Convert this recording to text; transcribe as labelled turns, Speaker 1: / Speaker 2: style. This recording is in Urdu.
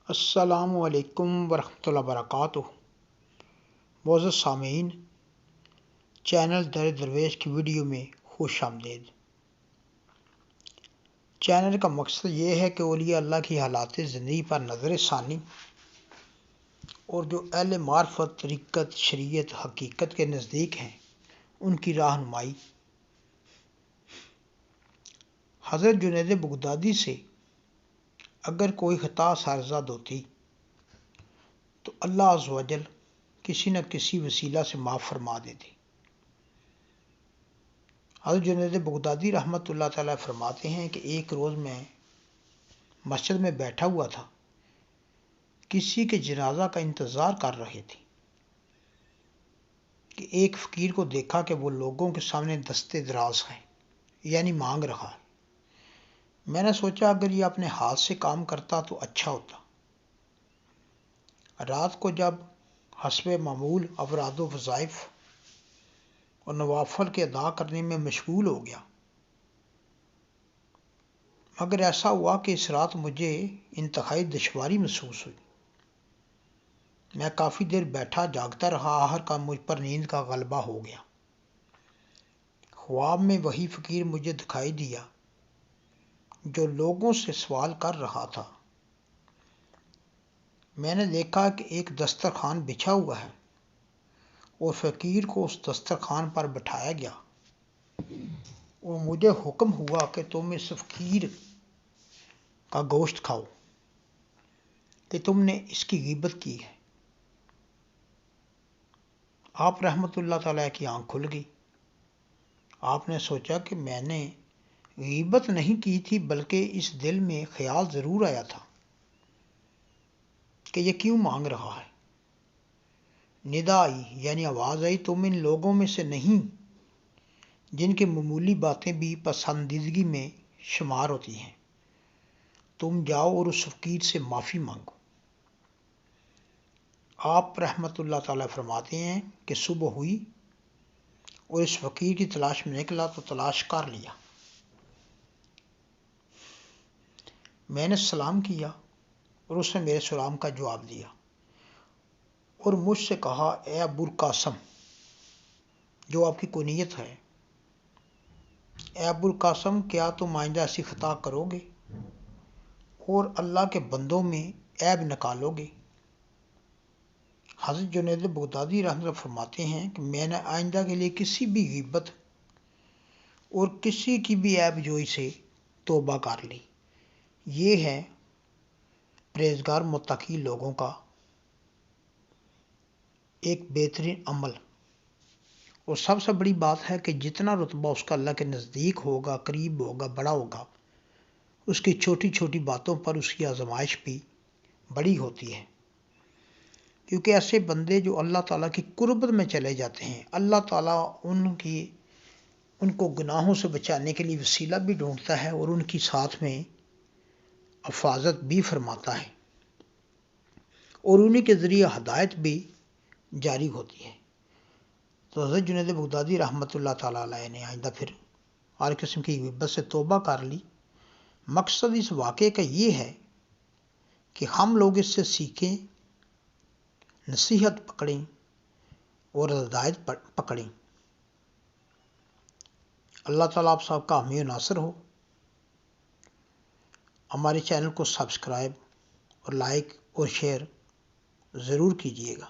Speaker 1: السلام علیکم ورحمۃ اللہ وبرکاتہ۔ معزز سامعین، چینل در درویش کی ویڈیو میں خوش آمدید۔ چینل کا مقصد یہ ہے کہ اولیاء اللہ کی حالات زندگی پر نظر ثانی اور جو اہل معرفت، طریقت، شریعت، حقیقت کے نزدیک ہیں ان کی رہنمائی۔ حضرت جنید بغدادی سے اگر کوئی خطا سرزد ہوتی تو اللہ عز و جل کسی نہ کسی وسیلہ سے معاف فرما دیتی۔ حضرت جنید بغدادی رحمۃ اللہ تعالی فرماتے ہیں کہ ایک روز میں مسجد میں بیٹھا ہوا تھا، کسی کے جنازہ کا انتظار کر رہے تھے کہ ایک فقیر کو دیکھا کہ وہ لوگوں کے سامنے دستے دراز ہے، یعنی مانگ رہا ہے۔ میں نے سوچا اگر یہ اپنے ہاتھ سے کام کرتا تو اچھا ہوتا۔ رات کو جب حسب معمول افراد و وظائف اور نوافل کے ادا کرنے میں مشغول ہو گیا، مگر ایسا ہوا کہ اس رات مجھے انتہائی دشواری محسوس ہوئی۔ میں کافی دیر بیٹھا جاگتا رہا، آخر کار مجھ پر نیند کا غلبہ ہو گیا۔ خواب میں وہی فقیر مجھے دکھائی دیا جو لوگوں سے سوال کر رہا تھا۔ میں نے دیکھا کہ ایک دسترخوان بچھا ہوا ہے اور فقیر کو اس دسترخوان پر بٹھایا گیا اور مجھے حکم ہوا کہ تم اس فقیر کا گوشت کھاؤ کہ تم نے اس کی غیبت کی ہے۔ آپ رحمۃ اللہ تعالیٰ کی آنکھ کھل گئی۔ آپ نے سوچا کہ میں نے غیبت نہیں کی تھی، بلکہ اس دل میں خیال ضرور آیا تھا کہ یہ کیوں مانگ رہا ہے۔ ندا آئی، یعنی آواز آئی، تم ان لوگوں میں سے نہیں جن کے معمولی باتیں بھی پسندیدگی میں شمار ہوتی ہیں۔ تم جاؤ اور اس فقیر سے معافی مانگو۔ آپ رحمۃ اللہ تعالیٰ فرماتے ہیں کہ صبح ہوئی اور اس فقیر کی تلاش میں نکلا تو تلاش کر لیا۔ میں نے سلام کیا اور اس نے میرے سلام کا جواب دیا اور مجھ سے کہا، اے ابو القاسم، جو آپ کی کنیت ہے، اے ابو القاسم، کیا تم آئندہ ایسی خطا کرو گے اور اللہ کے بندوں میں عیب نکالو گے؟ حضرت جنید بغدادی رحمۃ اللہ فرماتے ہیں کہ میں نے آئندہ کے لیے کسی بھی غیبت اور کسی کی بھی عیب جوئی سے توبہ کر لی۔ یہ ہے پرہیزگار متقی لوگوں کا ایک بہترین عمل، اور سب سے بڑی بات ہے کہ جتنا رتبہ اس کا اللہ کے نزدیک ہوگا، قریب ہوگا، بڑا ہوگا، اس کی چھوٹی چھوٹی باتوں پر اس کی آزمائش بھی بڑی ہوتی ہے، کیونکہ ایسے بندے جو اللہ تعالیٰ کی قربت میں چلے جاتے ہیں، اللہ تعالیٰ ان کو گناہوں سے بچانے کے لیے وسیلہ بھی ڈھونڈتا ہے اور ان کی ساتھ میں حفاظت بھی فرماتا ہے اور انہی کے ذریعے ہدایت بھی جاری ہوتی ہے۔ تو حضرت جنید بغدادی رحمۃ اللہ تعالیٰ علیہ نے آئندہ پھر ہر قسم کی غیبت سے توبہ کر لی۔ مقصد اس واقعے کا یہ ہے کہ ہم لوگ اس سے سیکھیں، نصیحت پکڑیں اور ہدایت پکڑیں۔ اللہ تعالیٰ آپ سب کا حامی و ناصر ہو۔ ہمارے چینل کو سبسکرائب اور لائک اور شیئر ضرور کیجیے گا۔